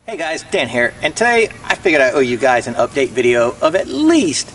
Hey guys, Dan here, and today I figured I owe you guys an update video of at least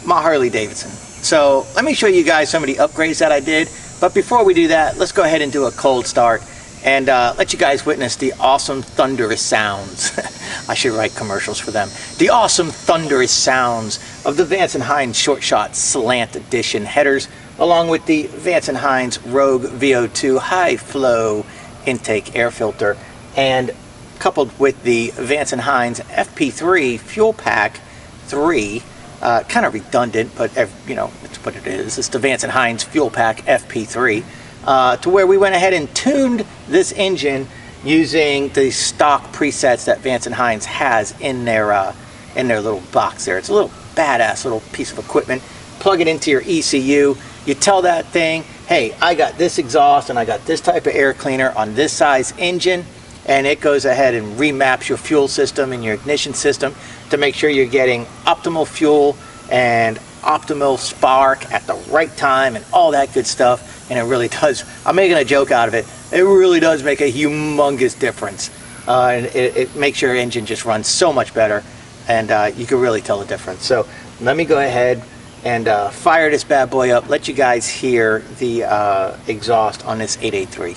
my Harley Davidson. So let me show you guys some of the upgrades that I did, but before we do that, let's go ahead and do a cold start and let you guys witness the awesome thunderous sounds. I should write commercials for them. The awesome thunderous sounds of the Vance & Hines Short Shot Slant Edition headers, along with the Vance & Hines Rogue VO2 High Flow Intake Air Filter, and coupled with the Vance & Hines FP3 Fuel Pack 3, kind of redundant, but you know, it's what it is. It's the Vance & Hines Fuel Pack FP3, to where we went ahead and tuned this engine using the stock presets that Vance & Hines has in their little box there. It's a little badass little piece of equipment. Plug it into your ECU. You tell that thing, hey, I got this exhaust and I got this type of air cleaner on this size engine, and it goes ahead and remaps your fuel system and your ignition system to make sure you're getting optimal fuel and optimal spark at the right time and all that good stuff. And it really does, I'm making a joke out of it, it really does make a humongous difference. And it makes your engine just run so much better, and you can really tell the difference. So let me go ahead and fire this bad boy up, let you guys hear the exhaust on this 883.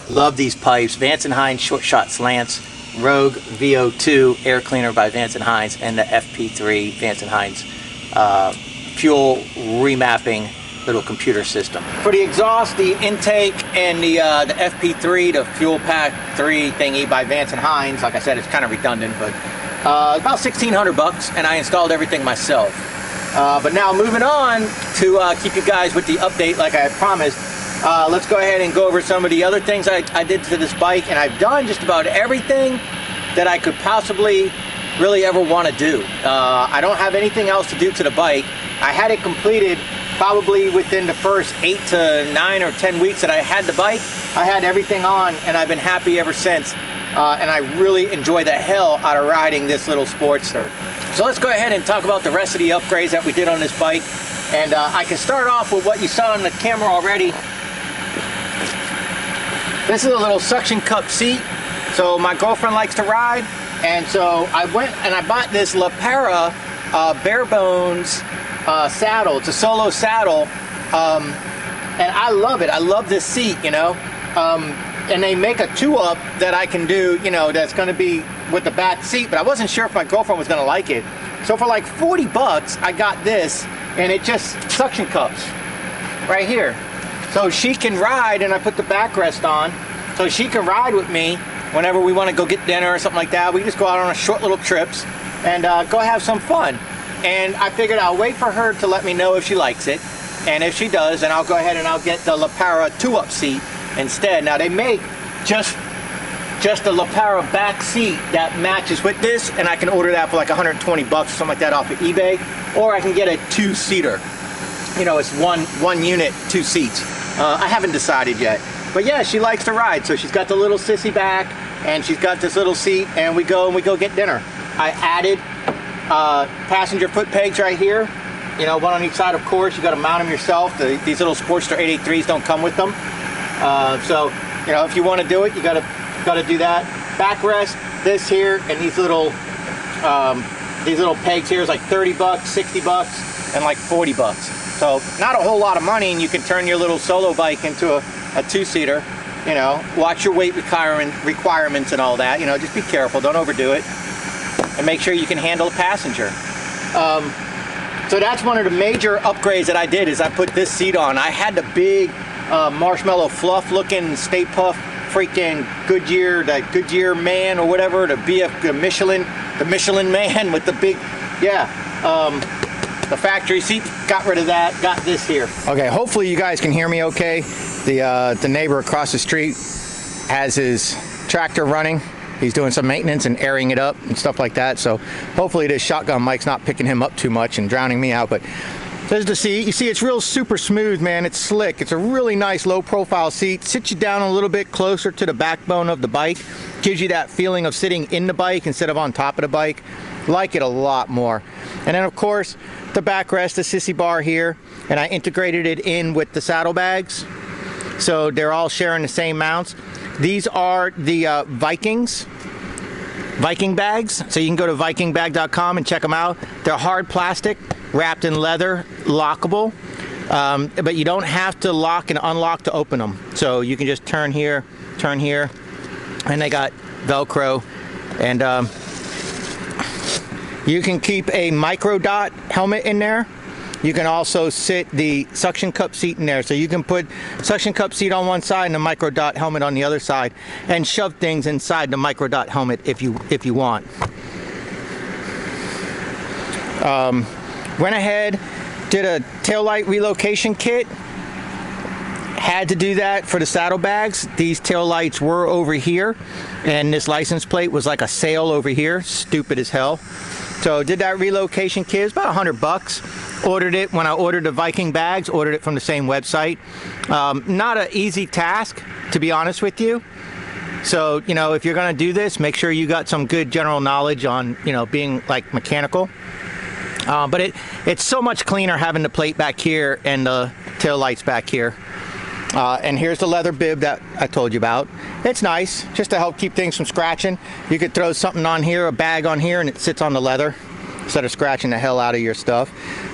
Love these pipes. Vance & Hines Short Shot Slants, Rogue VO2 Air Cleaner by Vance & Hines, and the FP3 Vance & Hines fuel remapping little computer system. For the exhaust, the intake, and the FP3, the Fuel Pack 3 thingy by Vance & Hines, like I said, it's kind of redundant, but about $1,600, and I installed everything myself. But now moving on to keep you guys with the update like I had promised. Let's go ahead and go over some of the other things I did to this bike, and I've done just about everything that I could possibly really ever want to do. I don't have anything else to do to the bike. I had it completed probably within the first 8 to 9 or 10 weeks that I had the bike. I had everything on, and I've been happy ever since. And I really enjoy the hell out of riding this little Sportster. So let's go ahead and talk about the rest of the upgrades that we did on this bike. And I can start off with what you saw on the camera already. This is a little suction cup seat. So my girlfriend likes to ride, and so I went and I bought this LePara bare bones saddle. It's a solo saddle, and I love it. I love this seat, you know. And they make a two-up that I can do, you know, that's going to be with the back seat, but I wasn't sure if my girlfriend was going to like it. So for like 40 bucks, I got this, and it just suction cups right here. So she can ride, and I put the backrest on, so she can ride with me whenever we want to go get dinner or something like that. We just go out on a short little trips and go have some fun. And I figured I'll wait for her to let me know if she likes it. And if she does, then I'll go ahead and I'll get the LePara two-up seat instead. Now they make just a LePara back seat that matches with this, and I can order that for like 120 bucks or something like that off of eBay. Or I can get a two-seater. You know, it's one unit, two seats. I haven't decided yet. But yeah, she likes to ride. So she's got the little sissy back, and she's got this little seat, and we go get dinner. I added passenger foot pegs right here. You know, one on each side, of course. You got to mount them yourself. These little Sportster 883s don't come with them. So, you know, if you want to do it, you got to do that. Backrest, this here, and these little pegs here is like 30 bucks, 60 bucks, and like 40 bucks. So not a whole lot of money, and you can turn your little solo bike into a two-seater. You know, watch your weight requirements and all that. You know, just be careful, don't overdo it, and make sure you can handle a passenger. So that's one of the major upgrades that I did, is I put this seat on. I had the big marshmallow fluff looking Stay Puft freaking Goodyear, that Goodyear man or whatever, the Michelin man with the big, the factory seat. Got rid of that, got this here. Okay, hopefully you guys can hear me okay. The neighbor across the street has his tractor running. He's doing some maintenance and airing it up and stuff like that. So hopefully this shotgun mic's not picking him up too much and drowning me out. But there's the seat. You see, it's real super smooth, man. It's slick. It's a really nice low profile seat. Sits you down a little bit closer to the backbone of the bike. Gives you that feeling of sitting in the bike instead of on top of the bike. Like it a lot more. And then of course, the backrest, the sissy bar here. And I integrated it in with the saddlebags. So they're all sharing the same mounts. These are the Viking bags. So you can go to vikingbag.com and check them out. They're hard plastic, wrapped in leather, lockable. But you don't have to lock and unlock to open them. So you can just turn here, and they got Velcro. And you can keep a micro dot helmet in there. You can also sit the suction cup seat in there. So you can put suction cup seat on one side and a micro dot helmet on the other side, and shove things inside the micro dot helmet if you want. Went ahead, did a taillight relocation kit. Had to do that for the saddlebags. These taillights were over here, and this license plate was like a sail over here. Stupid as hell. So did that relocation kit. It's about $100. Ordered it when I ordered the Viking bags. Ordered it from the same website. Not an easy task, to be honest with you. So, you know, if you're going to do this, make sure you got some good general knowledge on, you know, being like mechanical. But it's so much cleaner having the plate back here and the tail lights back here. And here's the leather bib that I told you about. It's nice, just to help keep things from scratching. You could throw something on here, a bag on here, and it sits on the leather instead of scratching the hell out of your stuff.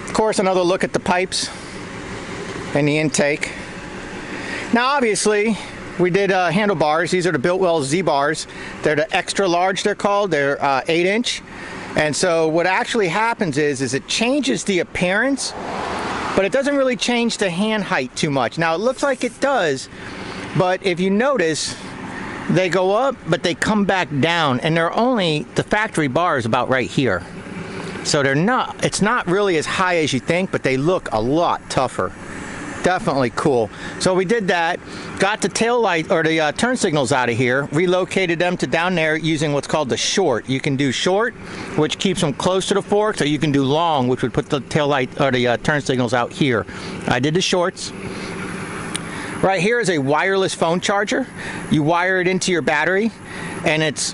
Of course, another look at the pipes and the intake. Now, obviously, we did handlebars. These are the Biltwell Z-bars. They're the extra large, they're called. They're 8-inch. And so what actually happens is it changes the appearance, but it doesn't really change the hand height too much. Now, it looks like it does, but if you notice, they go up, but they come back down, and they're only, the factory bar is about right here. So it's not really as high as you think, but they look a lot tougher. Definitely cool. So we did that, got the tail light or the turn signals out of here, relocated them to down there using what's called the short. You can do short, which keeps them close to the forks, or you can do long, which would put the tail light or the turn signals out here. I did the shorts. Right here is a wireless phone charger. You wire it into your battery, and it's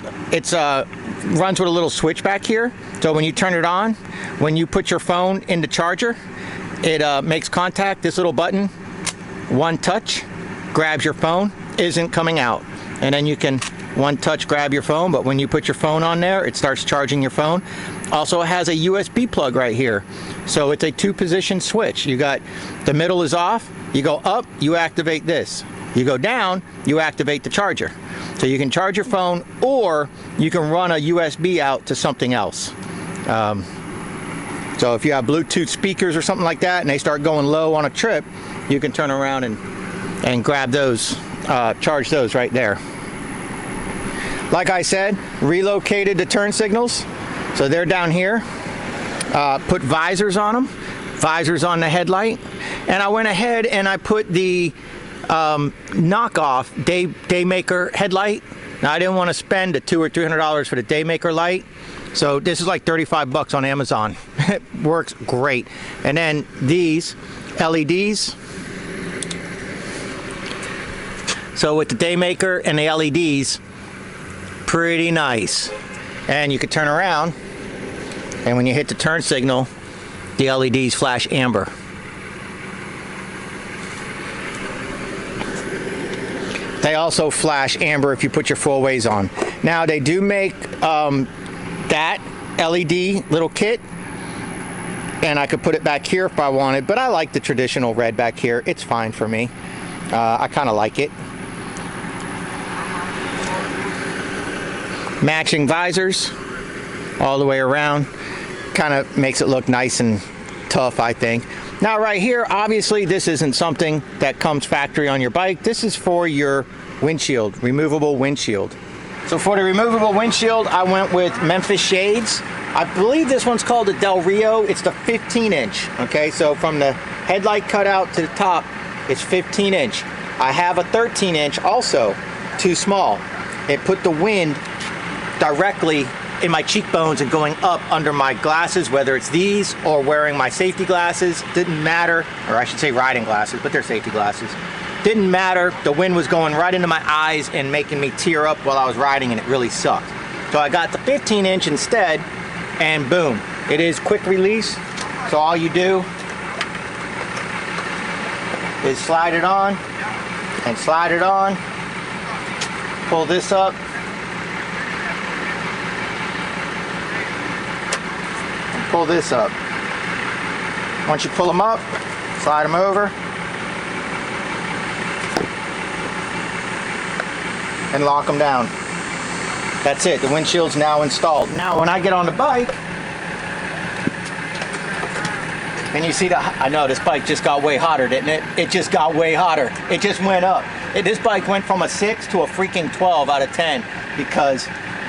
runs with a little switch back here. So when you turn it on, when you put your phone in the charger, it makes contact. This little button, one touch, grabs your phone, isn't coming out. And then you can one touch grab your phone, but when you put your phone on there, it starts charging your phone. Also, it has a USB plug right here. So it's a 2-position switch. You got, the middle is off, you go up, you activate this. You go down, you activate the charger. So you can charge your phone, or you can run a USB out to something else. So if you have Bluetooth speakers or something like that and they start going low on a trip, you can turn around and grab those, charge those right there. Like I said, relocated the turn signals. So they're down here. Put visors on them, visors on the headlight. And I went ahead and I put the knockoff Daymaker headlight. Now I didn't want to spend the $200 or $300 for the Daymaker light. So this is like 35 bucks on Amazon. It works great. And then these LEDs, So with the Daymaker and the LEDs, pretty nice. And you could turn around, and when you hit the turn signal, the LEDs flash amber. They also flash amber if you put your full ways on. Now they do make that LED little kit, and I could put it back here if I wanted, but I like the traditional red back here. It's fine for me. I kind of like it. Matching visors all the way around. Kind of makes it look nice and tough, I think. Now right here, obviously this isn't something that comes factory on your bike. This is for your windshield, removable windshield. So for the removable windshield, I went with Memphis shades. I believe this one's called the Del Rio. It's the 15-inch, okay? So from the headlight cutout to the top, it's 15-inch. I have a 13-inch also, too small. It put the wind directly in my cheekbones and going up under my glasses, whether it's these or wearing my safety glasses, didn't matter, or I should say riding glasses, but they're safety glasses. Didn't matter, the wind was going right into my eyes and making me tear up while I was riding, and it really sucked. So I got the 15-inch instead, and boom, it is quick release. So all you do is slide it on, and slide it on, pull this up, pull this up. Once you pull them up, slide them over, and lock them down. That's it, the windshield's now installed. Now when I get on the bike, and you see I know this bike just got way hotter, didn't it? It just got way hotter. It just went up. This bike went from a 6 to a freaking 12 out of 10 because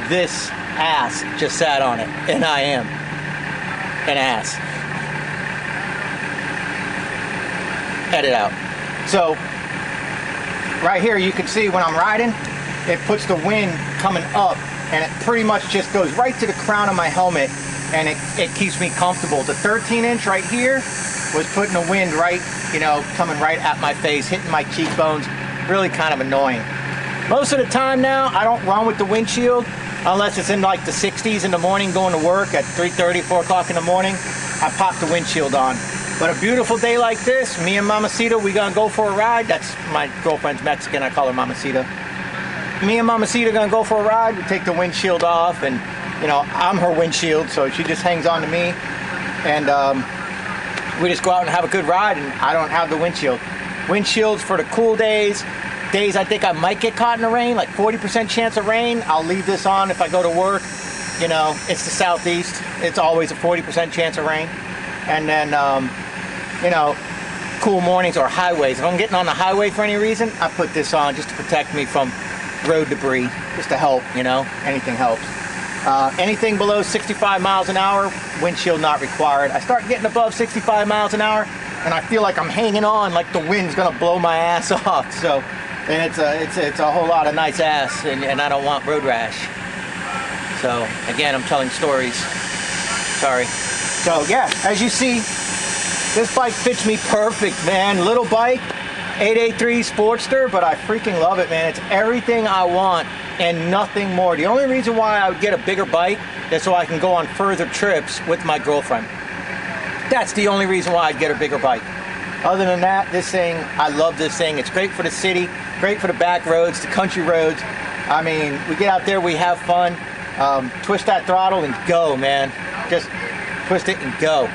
this ass just sat on it, and I am an ass. Edit out. So right here you can see when I'm riding, it puts the wind coming up, and it pretty much just goes right to the crown of my helmet, and it keeps me comfortable. The 13-inch right here was putting the wind right, you know, coming right at my face, hitting my cheekbones. Really kind of annoying. Most of the time now, I don't run with the windshield unless it's in like the 60s in the morning going to work at 3:30, 4 o'clock in the morning. I pop the windshield on. But a beautiful day like this, me and Mamacita, we gonna go for a ride. That's my girlfriend's Mexican, I call her Mamacita. Me and Mamacita gonna go for a ride. We take the windshield off, and you know, I'm her windshield, so she just hangs on to me. And we just go out and have a good ride, and I don't have the windshield. Windshield's for the cool days. Days I think I might get caught in the rain, like 40% chance of rain. I'll leave this on if I go to work. You know, it's the southeast. It's always a 40% chance of rain. And then, you know, cool mornings or highways. If I'm getting on the highway for any reason, I put this on just to protect me from road debris, just to help, you know, anything helps. Anything below 65 miles an hour, windshield not required. I start getting above 65 miles an hour, and I feel like I'm hanging on, like the wind's gonna blow my ass off. So, and it's a whole lot of nice ass, and I don't want road rash. So again, I'm telling stories. Sorry. So yeah, as you see, this bike fits me perfect, man. Little bike, 883 Sportster, but I freaking love it, man. It's everything I want and nothing more. The only reason why I would get a bigger bike is so I can go on further trips with my girlfriend. That's the only reason why I'd get a bigger bike. Other than that, this thing, I love this thing. It's great for the city, great for the back roads, the country roads. I mean, we get out there, we have fun. Twist that throttle and go, man. Just twist it and go.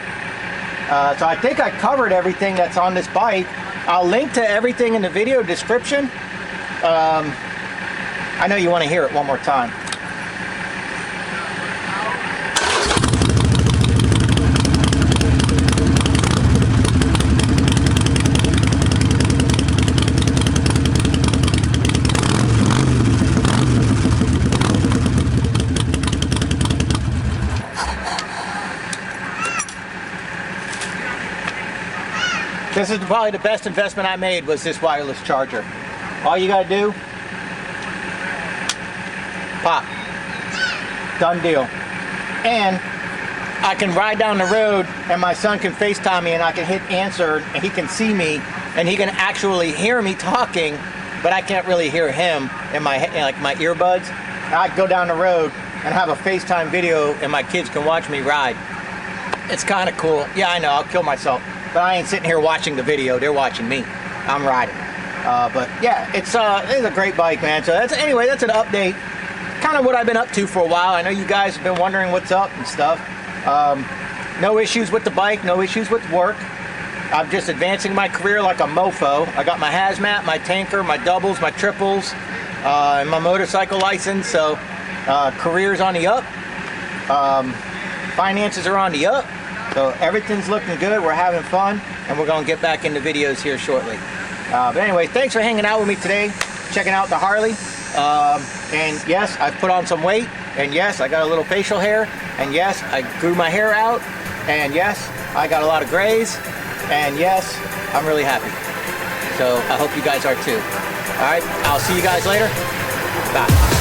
So I think I covered everything that's on this bike. I'll link to everything in the video description. I know you want to hear it one more time. This is probably the best investment I made, was this wireless charger. All you gotta do, pop, done deal. And I can ride down the road and my son can FaceTime me and I can hit answer and he can see me and he can actually hear me talking, but I can't really hear him in my earbuds. I go down the road and have a FaceTime video, and my kids can watch me ride. It's kind of cool. Yeah, I know, I'll kill myself, but I ain't sitting here watching the video. They're watching me. I'm riding. But yeah, it's a great bike, man. So that's an update. Kind of what I've been up to for a while. I know you guys have been wondering what's up and stuff. No issues with the bike, no issues with work. I'm just advancing my career like a mofo. I got my hazmat, my tanker, my doubles, my triples, and my motorcycle license. So career's on the up. Finances are on the up. So everything's looking good. We're having fun, and we're going to get back into videos here shortly. But anyway, thanks for hanging out with me today, checking out the Harley. And yes, I've put on some weight, and yes, I got a little facial hair, and yes, I grew my hair out, and yes, I got a lot of grays, and yes, I'm really happy. So I hope you guys are too. All right, I'll see you guys later. Bye.